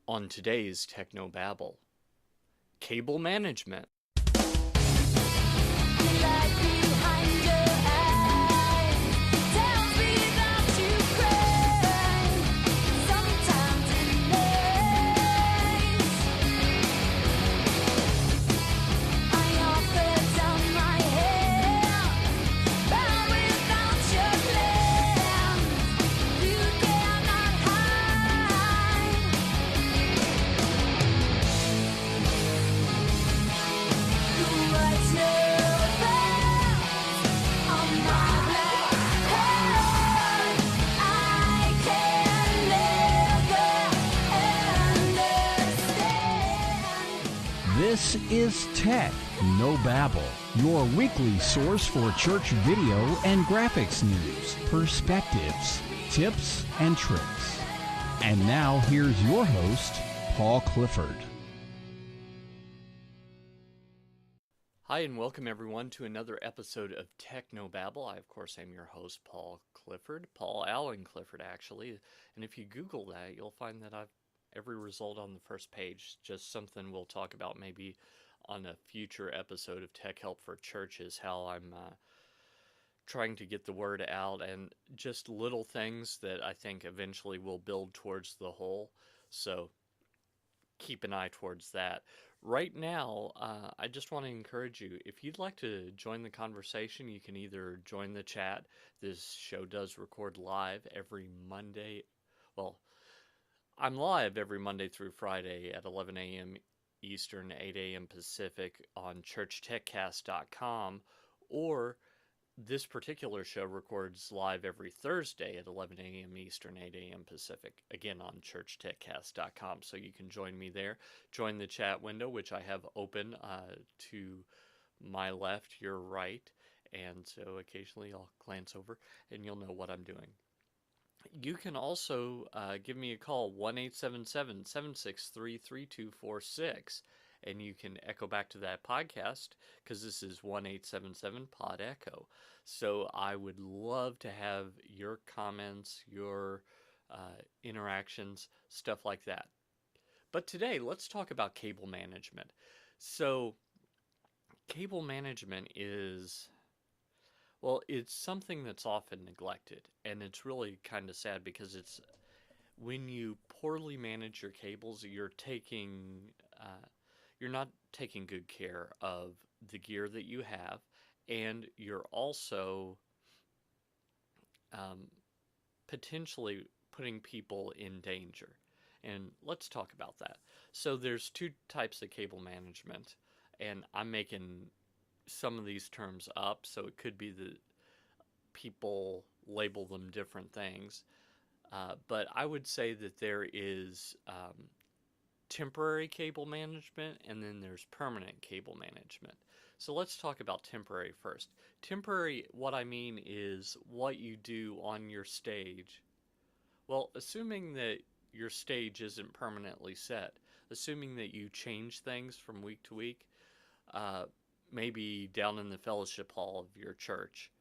On today's Techno Babble, cable management. This is Tech No Babble, your weekly source for church video and graphics news, perspectives, tips, and tricks. And now here's your host, Paul Clifford. Hi, and welcome everyone to another episode of Techno Babble. I, of course, am your host, Paul Clifford, Paul Allen Clifford, actually. And if you Google that, you'll find that I've every result on the first page, just something we'll talk about maybe on a future episode of Tech Help for Churches, how I'm trying to get the word out and just little things that I think eventually will build towards the whole. So keep an eye towards that. Right now, I just want to encourage you, if you'd like to join the conversation, you can either join the chat. This show does record live every Monday. Well, I'm live every Monday through Friday at 11 a.m. Eastern, 8 a.m. Pacific on churchtechcast.com, or this particular show records live every Thursday at 11 a.m. Eastern, 8 a.m. Pacific, again on churchtechcast.com. So you can join me there. Join the chat window, which I have open to my left, your right, and so occasionally I'll glance over and you'll know what I'm doing. You can also give me a call, 1-877-763-3246, and you can echo back to that podcast because this is 1-877-POD-ECHO. So I would love to have your comments, your interactions, stuff like that. But today, let's talk about cable management. So cable management is... well, it's something that's often neglected, and it's really kind of sad because it's when you poorly manage your cables, you're not taking good care of the gear that you have, and you're also potentially putting people in danger. And let's talk about that. So there's two types of cable management, and I'm making some of these terms up, so it could be that people label them different things. But I would say that there is temporary cable management, and then there's permanent cable management. So let's talk about temporary first. Temporary, what I mean is what you do on your stage. Well, assuming that your stage isn't permanently set, assuming that you change things from week to week, maybe down in the fellowship hall of your church,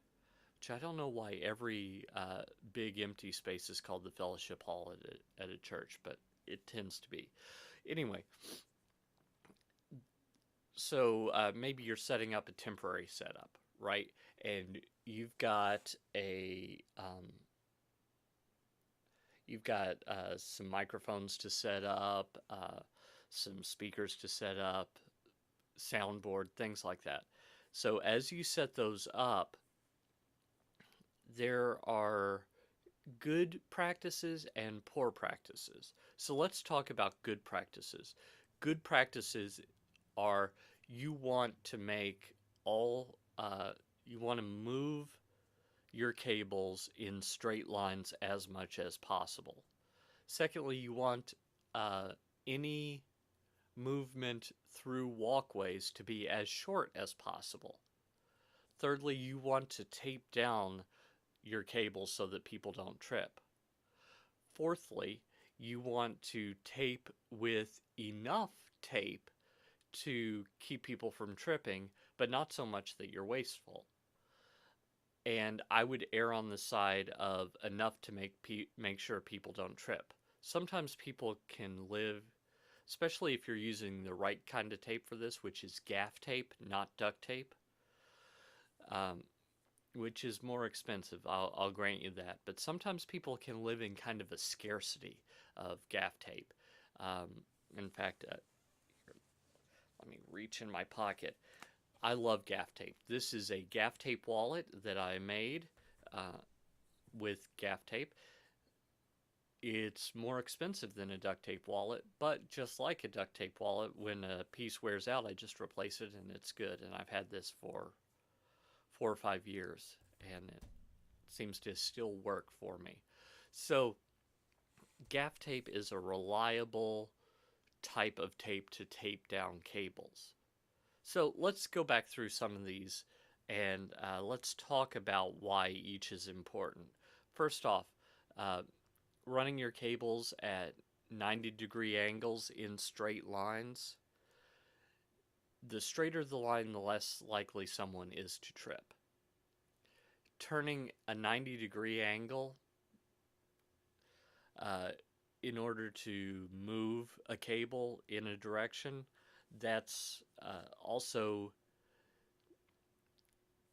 which I don't know why every big empty space is called the fellowship hall at a church, but it tends to be. Anyway, so maybe you're setting up a temporary setup, right? And you've got some microphones to set up, some speakers to set up, soundboard, things like that. So as you set those up, there are good practices and poor practices. So let's talk about good practices. Good practices are you want to move your cables in straight lines as much as possible. Secondly, you want any movement through walkways to be as short as possible. Thirdly, you want to tape down your cables so that people don't trip. Fourthly, you want to tape with enough tape to keep people from tripping, but not so much that you're wasteful. And I would err on the side of enough to make sure people don't trip. Sometimes people can live especially if you're using the right kind of tape for this, which is gaff tape, not duct tape, um, which is more expensive. I'll grant you that. But sometimes people can live in kind of a scarcity of gaff tape. Um, in fact, let me reach in my pocket. I love gaff tape. This is a gaff tape wallet that I made with gaff tape. It's more expensive than a duct tape wallet, but just like a duct tape wallet, when a piece wears out, I just replace it and it's good. And I've had this for 4 or 5 years, and it seems to still work for me. So, gaff tape is a reliable type of tape to tape down cables. So, let's go back through some of these and let's talk about why each is important. First off, uh, running your cables at 90-degree angles in straight lines. The straighter the line, the less likely someone is to trip. Turning a 90-degree angle in order to move a cable in a direction, that's also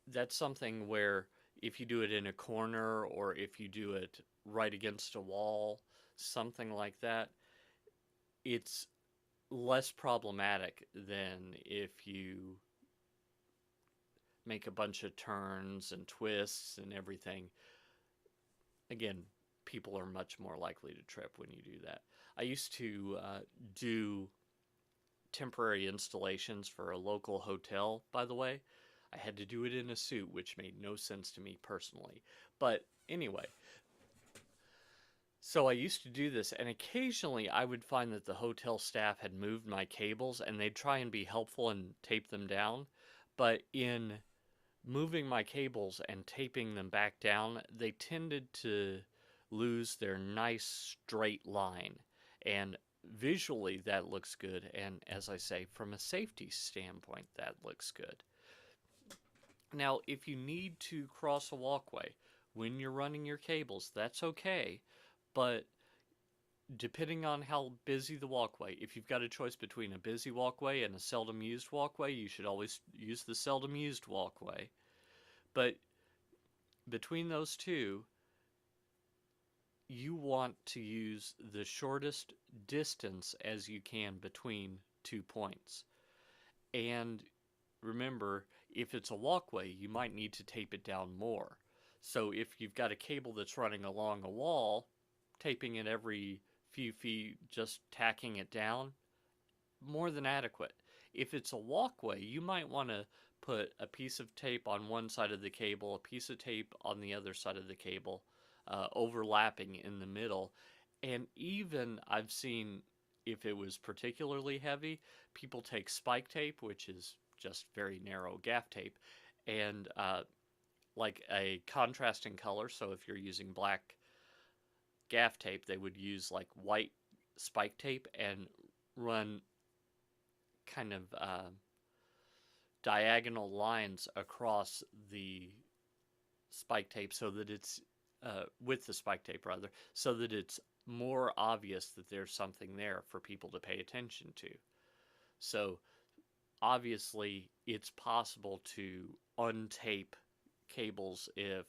that's something where if you do it in a corner or if you do it right against a wall, something like that, it's less problematic than if you make a bunch of turns and twists and everything. Again, people are much more likely to trip when you do that. I used to do temporary installations for a local hotel, by the way. I had to do it in a suit, which made no sense to me personally. But anyway, so I used to do this, and occasionally I would find that the hotel staff had moved my cables, and they'd try and be helpful and tape them down. But in moving my cables and taping them back down, they tended to lose their nice straight line. And visually, that looks good. And as I say, from a safety standpoint, that looks good. Now, if you need to cross a walkway when you're running your cables, that's okay. But depending on how busy the walkway, if you've got a choice between a busy walkway and a seldom used walkway, you should always use the seldom used walkway. But between those two, you want to use the shortest distance as you can between 2 points. And remember, if it's a walkway, you might need to tape it down more. So if you've got a cable that's running along a wall, taping it every few feet, just tacking it down, more than adequate. If it's a walkway, you might want to put a piece of tape on one side of the cable, a piece of tape on the other side of the cable, overlapping in the middle. And even I've seen, if it was particularly heavy, people take spike tape, which is just very narrow gaff tape, and like a contrasting color. So if you're using black gaff tape, they would use like white spike tape and run kind of diagonal lines across the spike tape so that it's with the spike tape rather, so that it's more obvious that there's something there for people to pay attention to. So obviously it's possible to untape cables if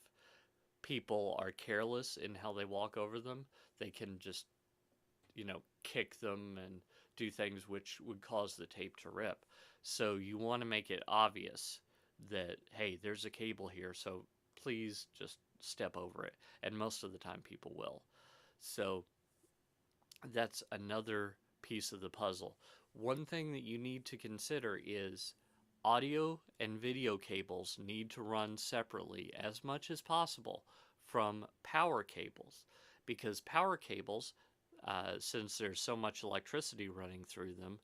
people are careless in how they walk over them. They can just, kick them and do things which would cause the tape to rip. So you want to make it obvious that, hey, there's a cable here, so please just step over it. And most of the time people will. So that's another piece of the puzzle. One thing that you need to consider is audio and video cables need to run separately as much as possible from power cables, because power cables, since there's so much electricity running through them,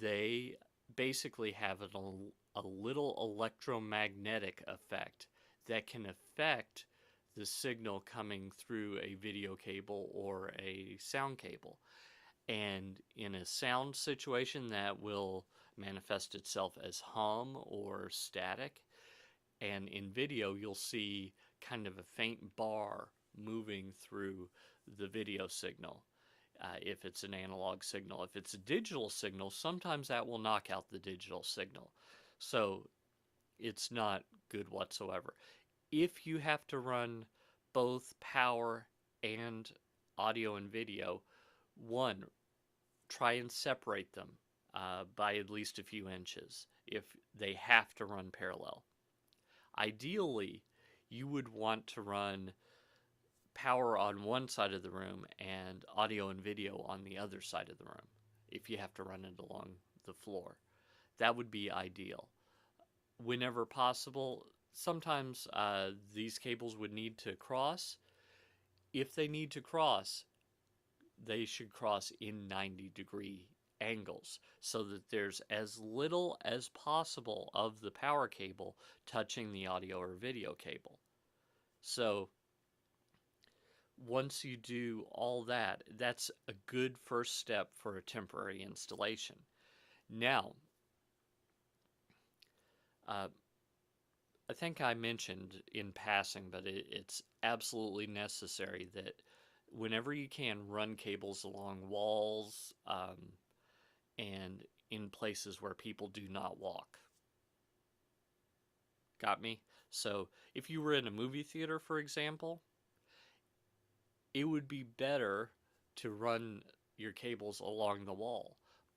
they basically have a little electromagnetic effect that can affect the signal coming through a video cable or a sound cable. And in a sound situation, that will manifest itself as hum or static. And in video, you'll see kind of a faint bar moving through the video signal. if it's an analog signal. If it's a digital signal, sometimes that will knock out the digital signal. So it's not good whatsoever. If you have to run both power and audio and video, one, try and separate them by at least a few inches if they have to run parallel. Ideally, you would want to run power on one side of the room and audio and video on the other side of the room if you have to run it along the floor. That would be ideal. Whenever possible, sometimes these cables would need to cross. If they need to cross, they should cross in 90-degree angles so that there's as little as possible of the power cable touching the audio or video cable. So once you do all that, that's a good first step for a temporary installation. Now, I think I mentioned in passing, but it's absolutely necessary that whenever you can, run cables along walls and in places where people do not walk. Got me? So if you were in a movie theater, for example, it would be better to run your cables along the wall.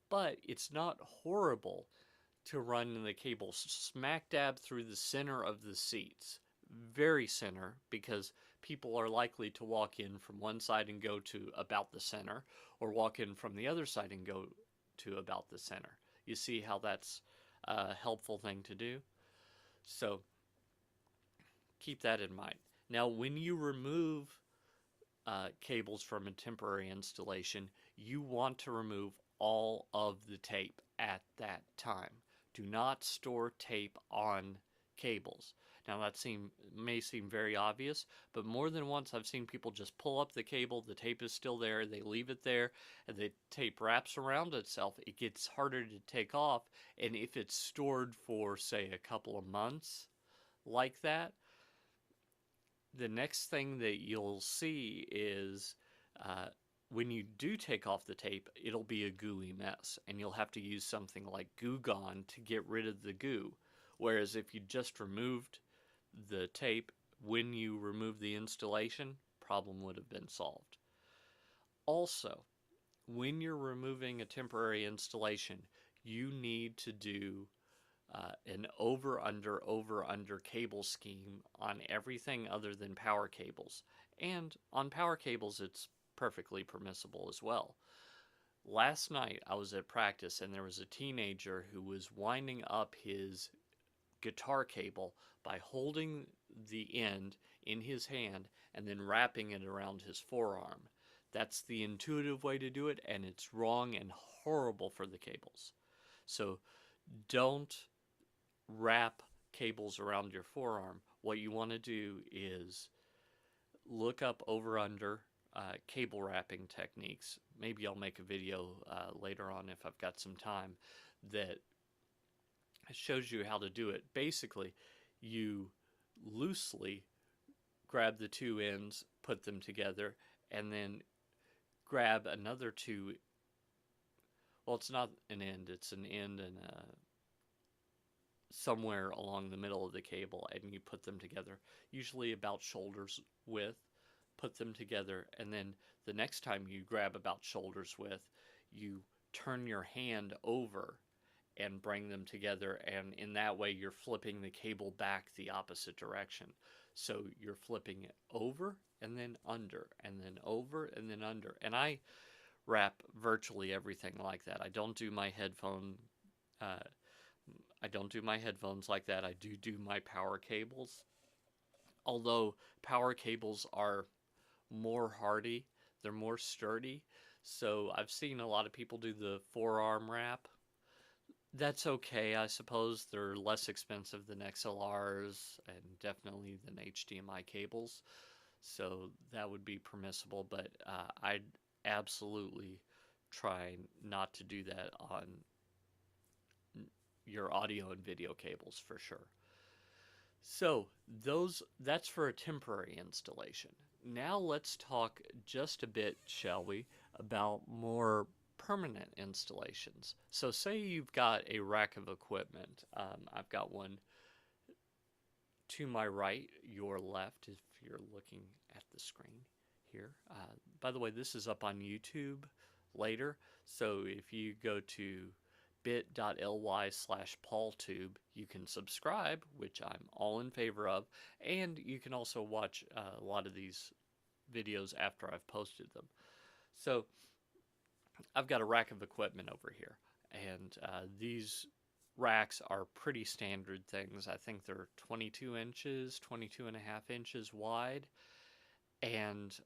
But it's not horrible to run the cable smack dab through the center of the seats. Very center, because people are likely to walk in from one side and go to about the center, or walk in from the other side and go to about the center. You see how that's a helpful thing to do? So keep that in mind. Now, when you remove cables from a temporary installation, you want to remove all of the tape at that time. Do not store tape on cables. Now that may seem very obvious, but more than once I've seen people just pull up the cable, the tape is still there, they leave it there, and the tape wraps around itself. It gets harder to take off, and if it's stored for, say, a couple of months like that, the next thing that you'll see is when you do take off the tape, it'll be a gooey mess, and you'll have to use something like Goo Gone to get rid of the goo. Whereas if you just removed the tape when you remove the installation, problem would have been solved. Also, when you're removing a temporary installation, you need to do an over-under cable scheme on everything other than power cables. And on power cables, it's perfectly permissible as well. Last night, I was at practice, and there was a teenager who was winding up his guitar cable by holding the end in his hand and then wrapping it around his forearm. That's the intuitive way to do it, and it's wrong and horrible for the cables. So don't wrap cables around your forearm. What you want to do is look up over-under cable wrapping techniques. Maybe I'll make a video later on if I've got some time that shows you how to do it. Basically, you loosely grab the two ends, put them together, and then grab another two. Well, it's not an end, it's an end and somewhere along the middle of the cable, and you put them together, usually about shoulders width. Put them together, and then the next time you grab about shoulders width, you turn your hand over and bring them together, and in that way you're flipping the cable back the opposite direction. So you're flipping it over and then under, and then over and then under. And I wrap virtually everything like that. I don't do my headphones like that. I do my power cables. Although power cables are more hardy, they're more sturdy. So I've seen a lot of people do the forearm wrap. That's okay, I suppose. They're less expensive than XLRs and definitely than HDMI cables. So that would be permissible, but I'd absolutely try not to do that on your audio and video cables for sure. So that's for a temporary installation. Now let's talk just a bit, shall we, about more permanent installations. So say you've got a rack of equipment. I've got one to my right, your left, if you're looking at the screen here. By the way, this is up on YouTube later, so if you go to bit.ly/paultube, you can subscribe, which I'm all in favor of, and you can also watch a lot of these videos after I've posted them. So I've got a rack of equipment over here, and these racks are pretty standard things. I think they're 22 inches, 22 and a half inches wide, and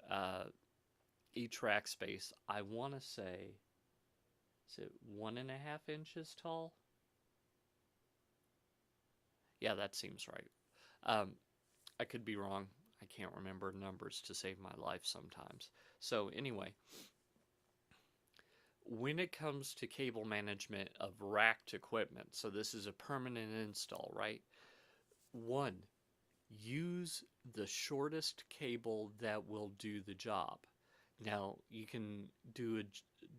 each rack space, I want to say, is it 1.5 inches tall? Yeah, that seems right. I could be wrong. I can't remember numbers to save my life sometimes. So anyway, when it comes to cable management of racked equipment, so this is a permanent install, right? One, use the shortest cable that will do the job. Now, you can do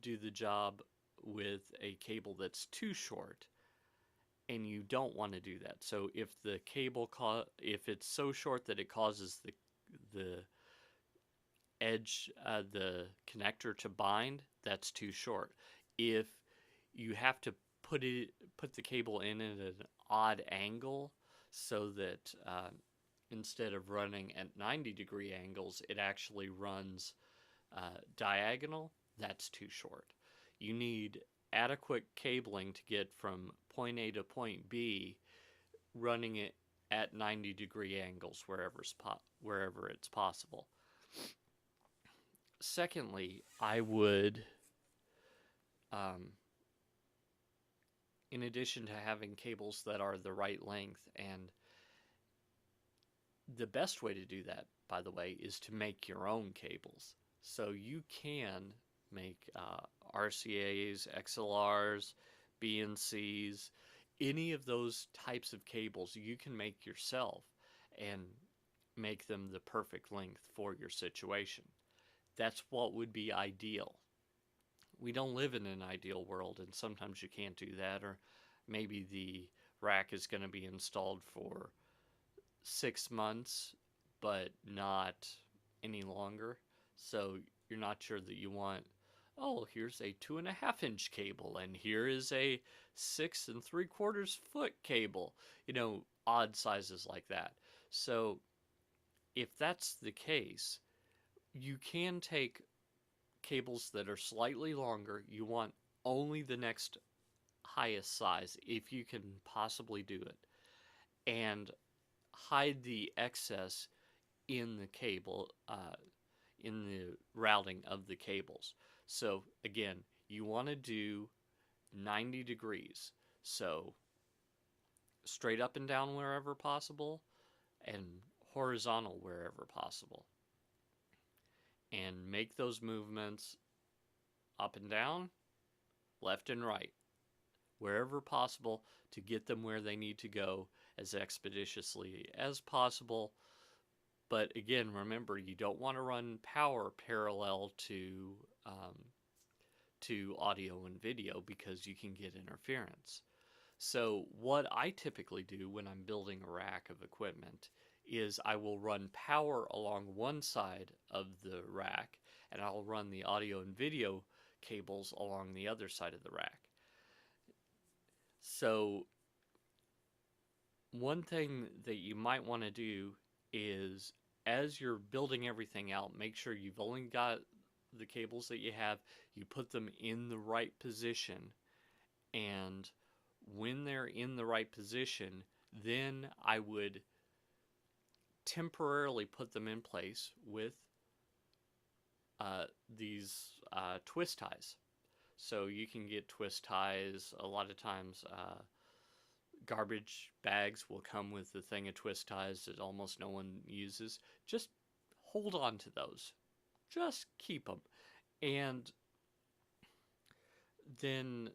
the job with a cable that's too short, and you don't want to do that. So if the cable if it's so short that it causes the edge, the connector to bind, that's too short. If you have to put the cable in at an odd angle, so that instead of running at 90-degree angles, it actually runs diagonal, that's too short. You need adequate cabling to get from point A to point B, running it at 90-degree angles wherever it's possible. Secondly, I would, in addition to having cables that are the right length, and the best way to do that, by the way, is to make your own cables. So you can make RCAs, XLRs, BNCs, any of those types of cables you can make yourself and make them the perfect length for your situation. That's what would be ideal. We don't live in an ideal world, and sometimes you can't do that, or maybe the rack is going to be installed for 6 months, but not any longer. So you're not sure that you want, oh, here's a 2.5-inch cable, and here is a 6 3/4 foot cable, odd sizes like that. So if that's the case, you can take cables that are slightly longer. You want only the next highest size, if you can possibly do it, and hide the excess in the cable, in the routing of the cables. So again, you want to do 90 degrees. So straight up and down wherever possible, and horizontal wherever possible. And make those movements up and down, left and right, wherever possible, to get them where they need to go as expeditiously as possible. But again, remember, you don't want to run power parallel to audio and video, because you can get interference. So what I typically do when I'm building a rack of equipment is I will run power along one side of the rack, and I'll run the audio and video cables along the other side of the rack. So one thing that you might want to do is, as you're building everything out, make sure you've only got the cables that you have, you put them in the right position, and when they're in the right position, then I would temporarily put them in place with these twist ties. So you can get twist ties. A lot of times garbage bags will come with a thing of twist ties that almost no one uses. Just hold on to those. Just keep them. And then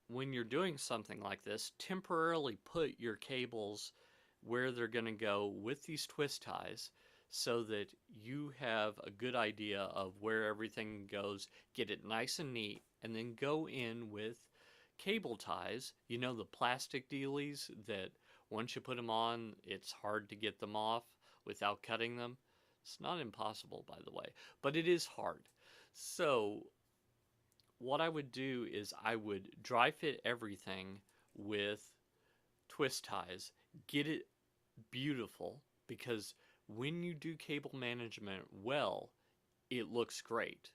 when you're doing something like this, temporarily put your cables where they're going to go with these twist ties, so that you have a good idea of where everything goes, get it nice and neat, and then go in with cable ties. You know, the plastic dealies that once you put them on, it's hard to get them off without cutting them. It's not impossible, by the way, but it is hard. So what I would do is I would dry fit everything with twist ties, get it beautiful, because when you do cable management well, it looks great.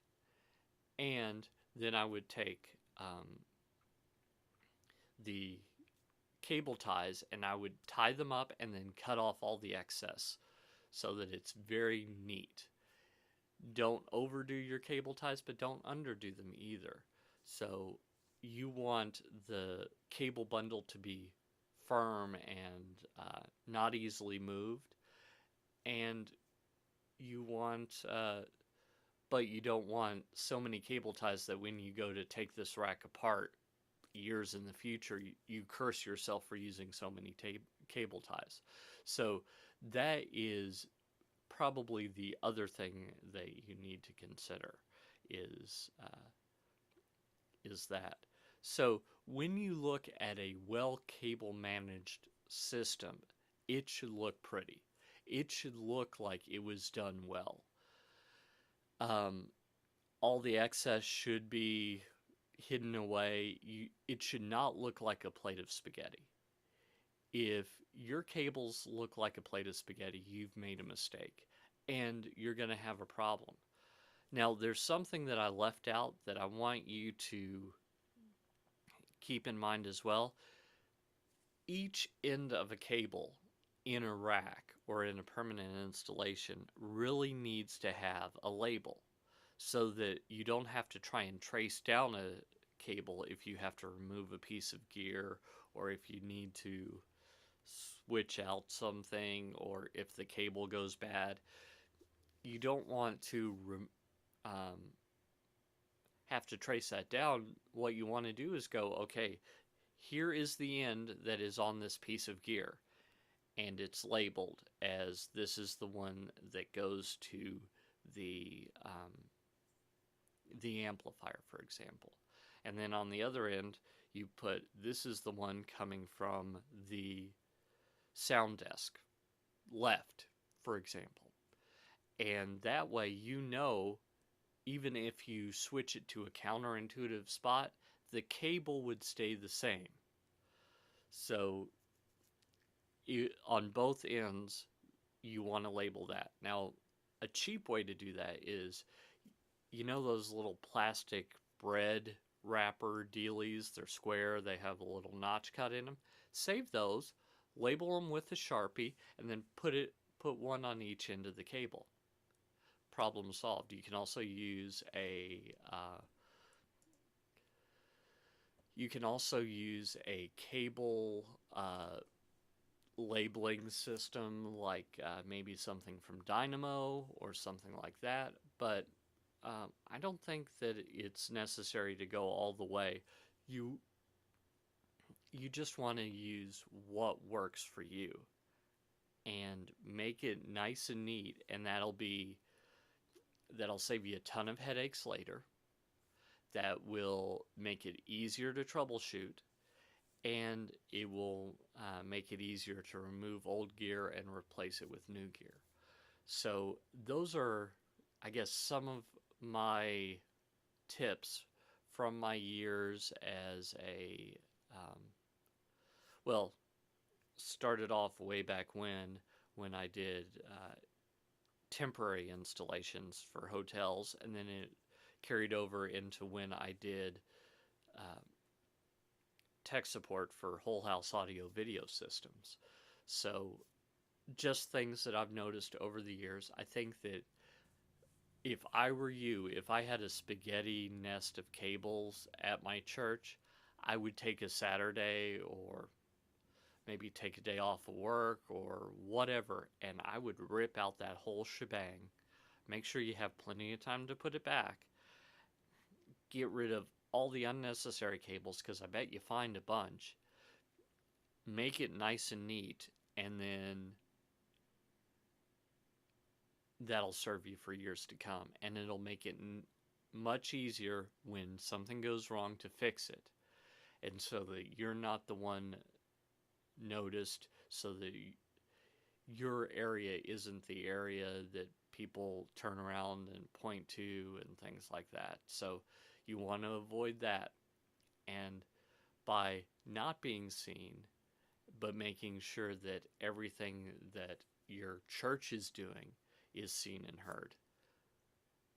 And then I would take the cable ties and I would tie them up and then cut off all the excess so that it's very neat. Don't overdo your cable ties, but don't underdo them either. So you want the cable bundle to be firm and not easily moved, and you want, but you don't want so many cable ties that when you go to take this rack apart years in the future, you curse yourself for using so many cable ties. So that is probably the other thing that you need to consider is that. So when you look at a well cable managed system, it should look pretty. It should look like it was done well. All the excess should be hidden away. It should not look like a plate of spaghetti. If your cables look like a plate of spaghetti, you've made a mistake and you're going to have a problem. Now, there's something that I left out that I want you to keep in mind as well. Each end of a cable in a rack or in a permanent installation really needs to have a label so that you don't have to try and trace down a cable if you have to remove a piece of gear or if you need to switch out something or if the cable goes bad. You don't want to have to trace that down. What you want to do is go, okay, here is the end that is on this piece of gear, and it's labeled as this is the one that goes to the amplifier, for example. And then on the other end, you put this is the one coming from the sound desk left, for example. And that way you know, even if you switch it to a counterintuitive spot, the cable would stay the same. So on both ends, you want to label that. Now, a cheap way to do that is, you know those little plastic bread wrapper dealies? They're square, they have a little notch cut in them. Save those, label them with a Sharpie, and then put one on each end of the cable. Problem solved. You can also use a cable labeling system, like maybe something from Dynamo or something like that. But I don't think that it's necessary to go all the way. You just want to use what works for you and make it nice and neat, and that'll save you a ton of headaches later. That will make it easier to troubleshoot, and it will make it easier to remove old gear and replace it with new gear. So those are, I guess, some of my tips from my years as a, started off way back when I did temporary installations for hotels, and then it carried over into when I did tech support for whole house audio video systems. So just things that I've noticed over the years. I think that if I were you, if I had a spaghetti nest of cables at my church, I would take a Saturday or maybe take a day off of work or whatever, and I would rip out that whole shebang. Make sure you have plenty of time to put it back. Get rid of all the unnecessary cables, because I bet you find a bunch. Make it nice and neat, and then that'll serve you for years to come, and it'll make it much easier when something goes wrong to fix it, and so that you're not the one noticed, so that your area isn't the area that people turn around and point to and things like that. So you want to avoid that, and by not being seen, but making sure that everything that your church is doing is seen and heard,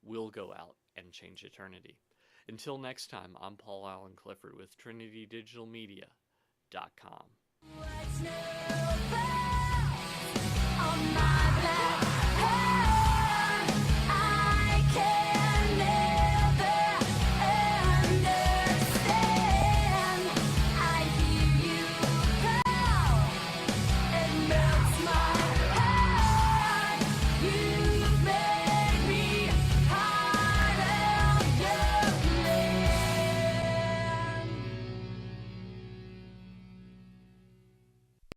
will go out and change eternity. Until next time, I'm Paul Allen Clifford with TrinityDigitalMedia.com. What's new on my back?